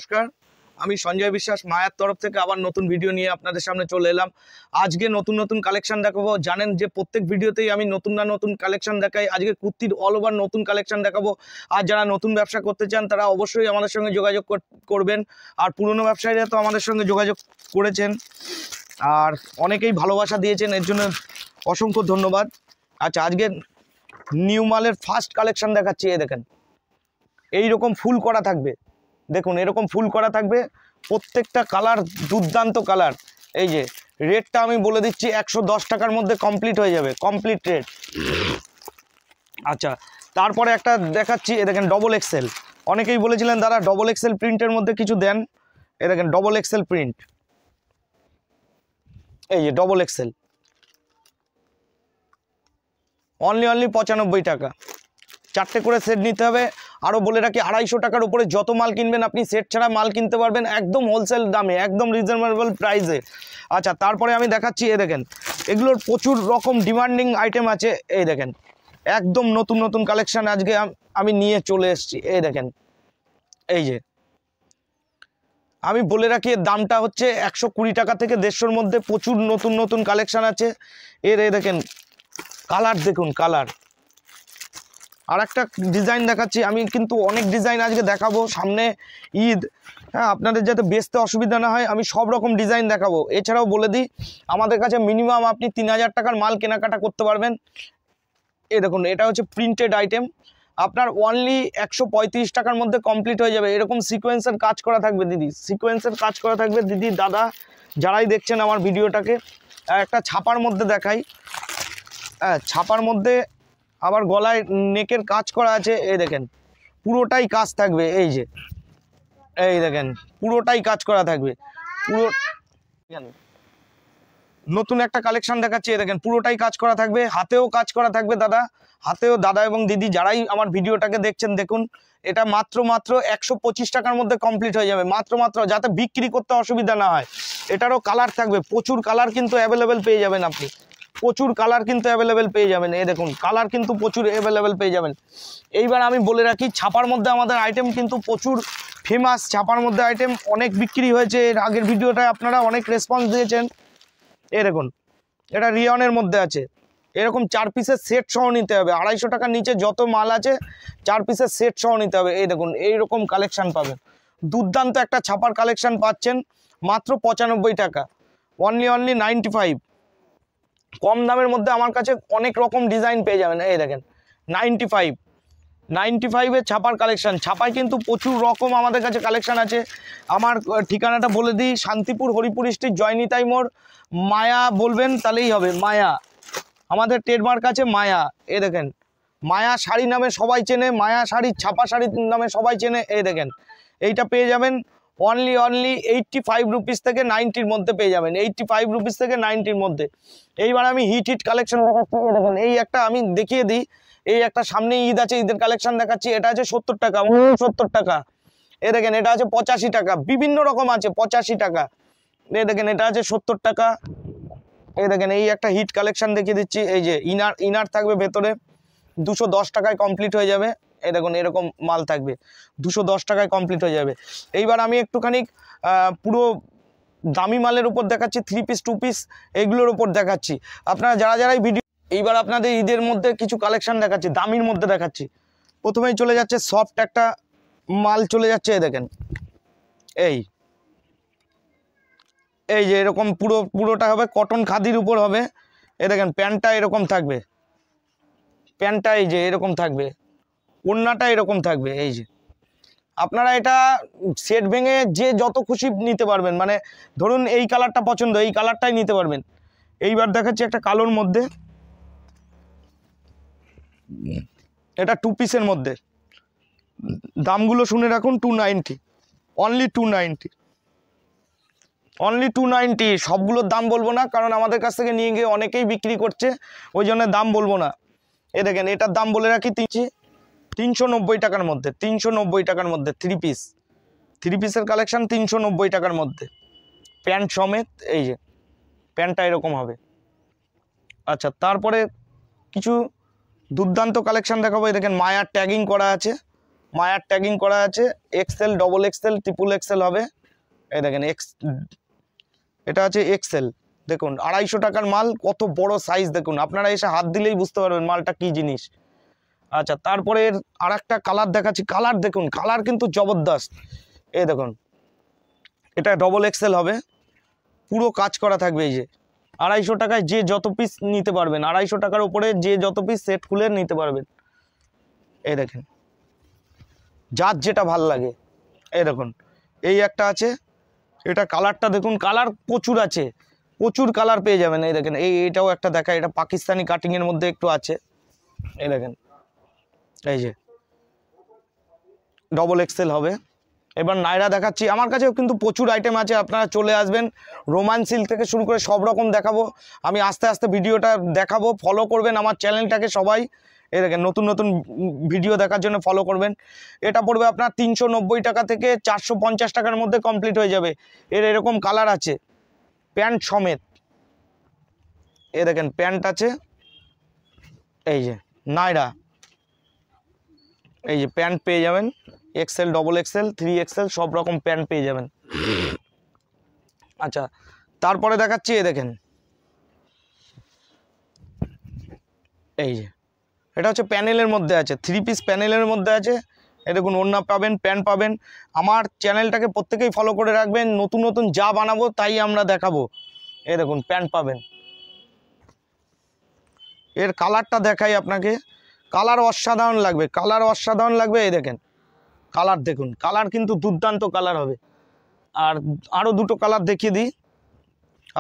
নমস্কার, আমি সঞ্জয় বিশ্বাস মায়ার তরফ থেকে আবার নতুন ভিডিও নিয়ে আপনাদের সামনে চলে এলাম। আজকে নতুন নতুন কালেকশন দেখাবো। জানেন যে প্রত্যেক ভিডিওতেই আমি নতুন না নতুন কালেকশন দেখাই। আজকে কুর্তির অল ওভার নতুন কালেকশন দেখাবো। আর যারা নতুন ব্যবসা করতে চান তারা অবশ্যই আমাদের সঙ্গে যোগাযোগ করবেন। আর পুরনো ব্যবসায়ীরা তো আমাদের সঙ্গে যোগাযোগ করেছেন আর অনেকেই ভালোবাসা দিয়েছেন, এর জন্য অসংখ্য ধন্যবাদ। আচ্ছা, আজকে নিউ মালের ফার্স্ট কালেকশন দেখাচ্ছি। এই দেখেন, এইরকম ফুল করা থাকবে। দেখুন, এরকম ফুল করা থাকবে, প্রত্যেকটা কালার দুর্দান্ত কালার। এই যে রেটটা আমি বলে দিচ্ছি, 110 টাকার মধ্যে কমপ্লিট হয়ে যাবে, কমপ্লিট রেট। আচ্ছা, তারপরে একটা দেখাচ্ছি। এ দেখেন ডবল এক্সেল। অনেকেই বলেছিলেন দাদা ডবল এক্সেল প্রিন্টের মধ্যে কিছু দেন। এ দেখেন ডবল এক্সেল প্রিন্ট, এই যে ডবল এক্সেল, অনলি 95 টাকা। 4টে করে সেট নিতে হবে। আরও বলে রাখি, 250 টাকার উপরে যত মাল কিনবেন আপনি সেট ছাড়া মাল কিনতে পারবেন, একদম হোলসেল দামে, একদম রিজনেবল প্রাইসে। আচ্ছা, তারপরে আমি দেখাচ্ছি। এ দেখেন, এগুলোর প্রচুর রকম ডিমান্ডিং আইটেম আছে। এই দেখেন, একদম নতুন নতুন কালেকশান আজকে আমি নিয়ে চলে এসেছি। এই দেখেন, এই যে আমি বলে রাখি, এর দামটা হচ্ছে 120 টাকা থেকে 150-এর মধ্যে। প্রচুর নতুন নতুন কালেকশান আছে এর। এই দেখেন কালার, দেখুন কালার। আর একটা ডিজাইন দেখাচ্ছি আমি, কিন্তু অনেক ডিজাইন আজকে দেখাবো। সামনে ঈদ, হ্যাঁ, আপনাদের যাতে বেচতে অসুবিধা না হয় আমি সব রকম ডিজাইন দেখাবো। এছাড়াও বলে দিই, আমাদের কাছে মিনিমাম আপনি 3000 টাকার মাল কেনাকাটা করতে পারবেন। এই দেখুন, এটা হচ্ছে প্রিন্টেড আইটেম, আপনার অনলি 135 টাকার মধ্যে কমপ্লিট হয়ে যাবে। এরকম সিকোয়েন্সের কাজ করা থাকবে দিদি, সিকোয়েন্সের কাজ করা থাকবে দিদি, দাদা যারাই দেখছেন আমার ভিডিওটাকে। একটা ছাপার মধ্যে দেখাই। হ্যাঁ, ছাপার মধ্যে আবার গলায় নেকের কাজ করা আছে। এই দেখেন পুরোটাই কাজ থাকবে। এই যে এই দেখেন পুরোটাই কাজ করা থাকবে, পুরো নতুন একটা কালেকশন দেখাচ্ছি। এই দেখেন পুরোটাই কাজ করা থাকবে, হাতেও কাজ করা থাকবে দাদা, হাতেও। দাদা এবং দিদি যারাই আমার ভিডিওটাকে দেখছেন, দেখুন এটা মাত্র 125 টাকার মধ্যে কমপ্লিট হয়ে যাবে, মাত্র, যাতে বিক্রি করতে অসুবিধা না হয়। এটারও কালার থাকবে, প্রচুর কালার কিন্তু অ্যাভেলেবেল পেয়ে যাবেন আপনি, প্রচুর কালার কিন্তু অ্যাভেলেবেল পেয়ে যাবেন। এই দেখুন কালার কিন্তু প্রচুর অ্যাভেলেবেল পেয়ে যাবেন। এইবার আমি বলে রাখি, ছাপার মধ্যে আমাদের আইটেম কিন্তু প্রচুর ফেমাস। ছাপার মধ্যে আইটেম অনেক বিক্রি হয়েছে, এর আগের ভিডিওটায় আপনারা অনেক রেসপন্স দিয়েছেন। এই দেখুন, এটা রিয়নের মধ্যে আছে, এরকম 4 পিসের সেট সহ নিতে হবে। 250 টাকার নিচে যত মাল আছে 4 পিসের সেট সহ নিতে হবে। এই দেখুন এইরকম কালেকশান পাবেন, দুর্দান্ত একটা ছাপার কালেকশান পাচ্ছেন মাত্র 95 টাকা, অনলি 95। কম দামের মধ্যে আমার কাছে অনেক রকম ডিজাইন পেয়ে যাবেন। এই দেখেন 95-এর ছাপার কালেকশান। ছাপায় কিন্তু প্রচুর রকম আমাদের কাছে কালেকশান আছে। আমার ঠিকানাটা বলে দিই, শান্তিপুর হরিপুর স্ট্রিট, জয়নিতাই মোড়। মায়া বলবেন তাহলেই হবে, মায়া আমাদের ট্রেডমার্ক আছে, মায়া। এ দেখেন মায়া শাড়ি নামে সবাই চেনে, মায়া শাড়ি, ছাপা শাড়ি নামে সবাই চেনে। এই দেখেন এইটা পেয়ে যাবেন অনলি 85 রুপিস থেকে 90-র মধ্যে পেয়ে যাবেন, 85 রুপিস থেকে 90-র মধ্যে। এইবার আমি হিট কালেকশন দেখাচ্ছি। দেখেন এই একটা আমি দেখিয়ে দিই, এই একটা সামনে ঈদ আছে, ঈদের কালেকশন দেখাচ্ছি। এটা আছে 70 টাকা, 70 টাকা। এ দেখেন এটা আছে 85 টাকা, বিভিন্ন রকম আছে 85 টাকা। এই দেখেন এটা আছে 70 টাকা। এই দেখেন এই একটা হিট কালেকশন দেখিয়ে দিচ্ছি। এই যে ইনার থাকবে ভেতরে, 210 টাকায় কমপ্লিট হয়ে যাবে। এই দেখুন এরকম মাল থাকবে, 210 টাকায় কমপ্লিট হয়ে যাবে। এইবার আমি একটুখানি পুরো দামি মালের উপর দেখাচ্ছি, 3 পিস 2 পিস এগুলোর উপর দেখাচ্ছি। আপনারা যারাই ভিডিও, এইবার আপনাদের ঈদের মধ্যে কিছু কালেকশন দেখাচ্ছি, দামির মধ্যে দেখাচ্ছি। প্রথমেই চলে যাচ্ছে সফট একটা মাল চলে যাচ্ছে। এই দেখেন এই যে এরকম পুরোটা হবে কটন খাদির উপর হবে। এই দেখেন প্যান্টটা এরকম থাকবে, প্যান্টটা এই যে এরকম থাকবে, ওড়নাটা এরকম থাকবে। এই যে আপনারা এটা সেট ভেঙে যে যত খুশি নিতে পারবেন, মানে ধরুন এই কালারটা পছন্দ, এই কালারটাই নিতে পারবেন। এইবার দেখাচ্ছি একটা কালোর মধ্যে, এটা 2 পিসের মধ্যে। দামগুলো শুনে রাখুন, 290, অনলি 290, অনলি 290। সবগুলোর দাম বলবো না, কারণ আমাদের কাছ থেকে নিয়ে গিয়ে অনেকেই বিক্রি করছে, ওই জন্য দাম বলবো না। এ দেখেন এটার দাম বলে রাখি 390 টাকার মধ্যে, 390 টাকার মধ্যে 3 পিসের কালেকশান 390 টাকার মধ্যে, প্যান্ট সমেত। এই যে প্যান্টটা এরকম হবে। আচ্ছা, তারপরে কিছু দুর্দান্ত কালেকশান দেখাবো। এই দেখেন মায়ার ট্যাগিং করা আছে, মায়ার ট্যাগিং করা আছে, XL, double XL, triple XL হবে। এই দেখেন এটা আছে এক্সেল, দেখুন 250 টাকার মাল, কত বড় সাইজ দেখুন, আপনারা এসে হাত দিলেই বুঝতে পারবেন মালটা কি জিনিস। আচ্ছা, তারপরে আর একটা কালার দেখাচ্ছি, কালার দেখুন, কালার কিন্তু জবরদস্ত। এই দেখুন এটা ডবল এক্সেল হবে, পুরো কাজ করা থাকবে। এই যে 250 টাকায় যে যত পিস নিতে পারবেন, 250 টাকার উপরে যে যত পিস সেট খুলে নিতে পারবেন। এই দেখেন যার যেটা ভাল লাগে। এই দেখুন এই একটা আছে, এটা কালারটা দেখুন, কালার প্রচুর আছে, প্রচুর কালার পেয়ে যাবেন। এই দেখেন এইটাও একটা দেখা, এটা পাকিস্তানি কাটিংয়ের মধ্যে একটু আছে। এই দেখেন এই যে ডবল এক্সেল হবে। এবার নাইরা দেখাচ্ছি, আমার কাছেও কিন্তু প্রচুর আইটেম আছে, আপনারা চলে আসবেন। রোমান সিল্ক থেকে শুরু করে সব রকম দেখাবো আমি, আস্তে আস্তে ভিডিওটা দেখাবো, ফলো করবেন আমার চ্যানেলটাকে সবাই। এই দেখেন নতুন নতুন ভিডিও দেখার জন্য ফলো করবেন। এটা পড়বে আপনার 390 টাকা থেকে 450 টাকার মধ্যে কমপ্লিট হয়ে যাবে। এরকম কালার আছে, প্যান্ট সমেত। এই দেখেন প্যান্ট আছে, এই যে নাইরা, এই যে প্যান্ট পেয়ে যাবেন, এক্সেল, ডবল এক্সেল, 3 এক্সেল সব রকম প্যান্ট পেয়ে যাবেন। আচ্ছা, তারপরে দেখাচ্ছি, এই দেখেন এই যে এটা হচ্ছে প্যানেলের মধ্যে আছে, 3 পিস প্যানেলের মধ্যে আছে। এই দেখুন ওড়না পাবেন, প্যান্ট পাবেন। আমার চ্যানেলটাকে প্রত্যেকেই ফলো করে রাখবেন, নতুন নতুন যা বানাবো তাই আমরা দেখাবো। এই দেখুন প্যান্ট পাবেন, এর কালারটা দেখাই আপনাকে, কালার অসাধারণ লাগবে, কালার অসাধারণ লাগবে। এই দেখেন কালার দেখুন, কালার কিন্তু দুর্দান্ত কালার হবে। আর আরও দুটো কালার দেখিয়ে দিই,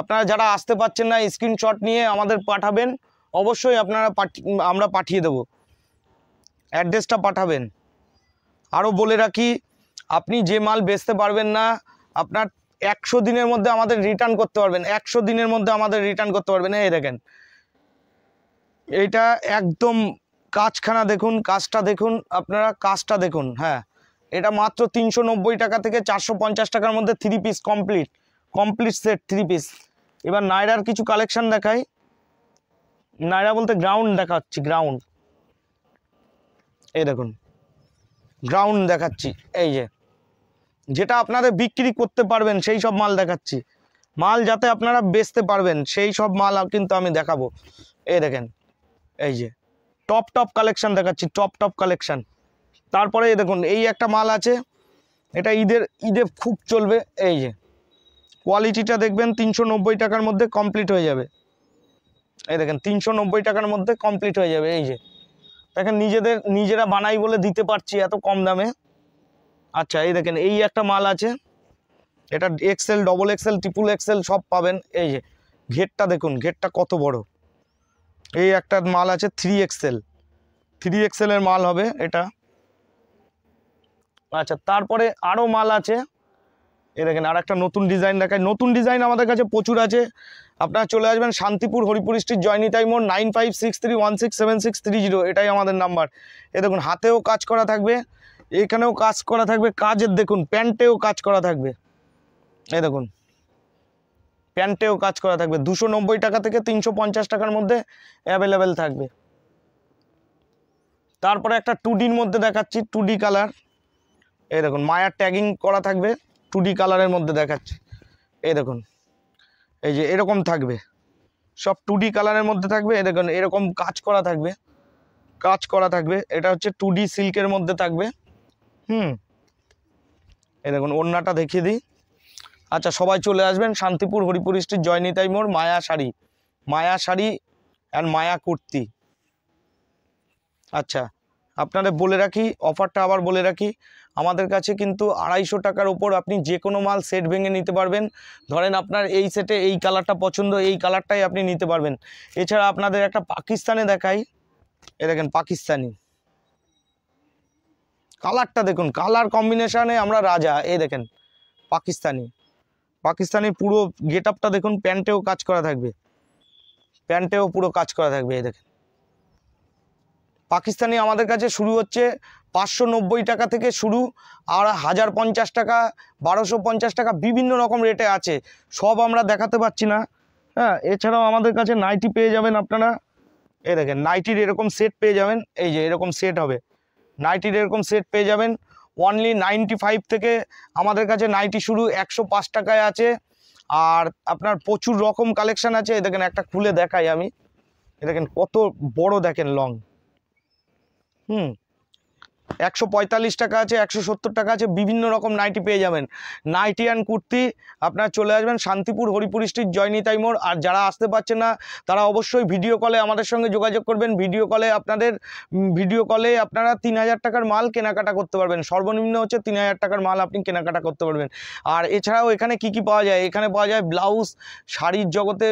আপনারা যারা আসতে পারছেন না স্ক্রিনশট নিয়ে আমাদের পাঠাবেন, অবশ্যই আপনারা আমরা পাঠিয়ে দেব, অ্যাড্রেসটা পাঠাবেন। আরও বলে রাখি, আপনি যে মাল বেচতে পারবেন না, আপনার 100 দিনের মধ্যে আমাদের রিটার্ন করতে পারবেন, 100 দিনের মধ্যে আমাদের রিটার্ন করতে পারবেন। এই দেখেন এইটা একদম কাজখানা দেখুন, কাজটা দেখুন, আপনারা কাজটা দেখুন। হ্যাঁ, এটা মাত্র 390 টাকা থেকে 450 টাকার মধ্যে 3 পিস কমপ্লিট সেট 3 পিস। এবার নাইরার কিছু কালেকশন দেখাই, নাইরা বলতে গ্রাউন্ড দেখাচ্ছি, গ্রাউন্ড। এই দেখুন গ্রাউন্ড দেখাচ্ছি, এই যে যেটা আপনাদের বিক্রি করতে পারবেন সেই সব মাল দেখাচ্ছি, মাল যাতে আপনারা বেচতে পারবেন সেই সব মাল কিন্তু আমি দেখাবো। এই দেখেন এই যে টপ কালেকশন দেখাচ্ছি, টপ কালেকশন। তারপরে এই দেখুন এই একটা মাল আছে, এটা ঈদে খুব চলবে। এই যে কোয়ালিটিটা দেখবেন, 390 টাকার মধ্যে কমপ্লিট হয়ে যাবে। এই দেখেন 390 টাকার মধ্যে কমপ্লিট হয়ে যাবে। এই যে দেখেন নিজেরা বানাই বলে দিতে পারছি এত কম দামে। আচ্ছা, এই দেখেন এই একটা মাল আছে, এটা XL, double XL, triple XL সব পাবেন। এই যে ঘেরটা দেখুন, ঘেরটা কত বড়। এই একটা মাল আছে 3 এক্সেলের মাল হবে এটা। আচ্ছা, তারপরে আরও মাল আছে, এই দেখেন আর একটা নতুন ডিজাইন দেখায়, নতুন ডিজাইন আমাদের কাছে প্রচুর আছে। আপনারা চলে আসবেন শান্তিপুর হরিপুর স্ট্রিট, জয়নিতাই মোড়, 9563167630, এটাই আমাদের নাম্বার। এ দেখুন হাতেও কাজ করা থাকবে, এখানেও কাজ করা থাকবে, কাজের দেখুন প্যান্টেও কাজ করা থাকবে। এই দেখুন প্যান্টেও কাজ করা থাকবে, 290 টাকা থেকে 350 টাকার মধ্যে অ্যাভেলেবেল থাকবে। তারপরে একটা 2Dর মধ্যে দেখাচ্ছি, 2D কালার। এই দেখুন মায়ার ট্যাগিং করা থাকবে, 2D কালারের মধ্যে দেখাচ্ছি। এই দেখুন এই যে এরকম থাকবে, সব 2D কালারের মধ্যে থাকবে। এই দেখুন এরকম কাজ করা থাকবে, এটা হচ্ছে 2D সিল্কের মধ্যে থাকবে। এই দেখুন ওড়নাটা দেখিয়ে দিই। আচ্ছা, সবাই চলে আসবেন শান্তিপুর হরিপুর স্ট্রিট, জয়নিতাই মোড়, মায়া শাড়ি আর মায়া কুর্তি। আচ্ছা, আপনাদের বলে রাখি, অফারটা আবার বলে রাখি, আমাদের কাছে কিন্তু 250 টাকার ওপর আপনি যে কোনো মাল সেট ভেঙে নিতে পারবেন। ধরেন আপনার এই সেটে এই কালারটা পছন্দ, এই কালারটাই আপনি নিতে পারবেন। এছাড়া আপনাদের একটা পাকিস্তানে দেখাই, এই দেখেন পাকিস্তানি কালারটা দেখুন, কালার কম্বিনেশনে আমরা রাজা। এই দেখেন পাকিস্তানি পুরো গেট আপটা দেখুন, প্যান্টেও কাজ করা থাকবে, প্যান্টেও পুরো কাজ করা থাকবে। এই দেখেন পাকিস্তানি আমাদের কাছে শুরু হচ্ছে 590 টাকা থেকে শুরু, আর 1050 টাকা, 1250 টাকা, বিভিন্ন রকম রেটে আছে, সব আমরা দেখাতে পারছি না। হ্যাঁ, এছাড়াও আমাদের কাছে নাইটি পেয়ে যাবেন আপনারা। এই দেখেন নাইটির এরকম সেট পেয়ে যাবেন, এই যে এরকম সেট হবে, নাইটির এরকম সেট পেয়ে যাবেন অনলি 95 থেকে আমাদের কাছে নাইটি শুরু 105 টাকায় আছে। আর আপনার প্রচুর রকম কালেকশন আছে। দেখেন একটা খুলে দেখাই আমি, দেখেন কত বড়, দেখেন লং। 145 টাকা আছে, 170 টাকা আছে, বিভিন্ন রকম নাইটি পেয়ে যাবেন। নাইটি অ্যান্ড কুর্তি আপনারা চলে আসবেন শান্তিপুর হরিপুর স্ট্রিট জয়নিতাই মোড়। আর যারা আসতে পারছেন না তারা অবশ্যই ভিডিও কলে আমাদের সঙ্গে যোগাযোগ করবেন। ভিডিও কলে আপনারা 3000 টাকার মাল কেনাকাটা করতে পারবেন। সর্বনিম্ন হচ্ছে 3000 টাকার মাল আপনি কেনাকাটা করতে পারবেন। আর এছাড়াও এখানে কি কি পাওয়া যায়, এখানে পাওয়া যায় ব্লাউজ, শাড়ির জগতে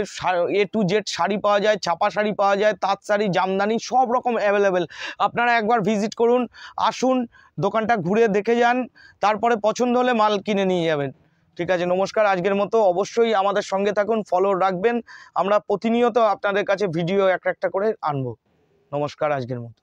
A to Z শাড়ি পাওয়া যায়, ছাপা শাড়ি পাওয়া যায়, তাঁত শাড়ি, জামদানি সব রকম অ্যাভেলেবেল। আপনারা একবার ভিজিট করুন, আসুন, দোকানটা ঘুরে দেখে যান, তারপরে পছন্দ হলে মাল কিনে নিয়ে যাবেন। ঠিক আছে, নমস্কার। আজকের মতো অবশ্যই আমাদের সঙ্গে থাকুন, ফলো রাখবেন। আমরা প্রতিনিয়ত আপনাদের কাছে ভিডিও একটা করে আনবো। নমস্কার আজকের মতো।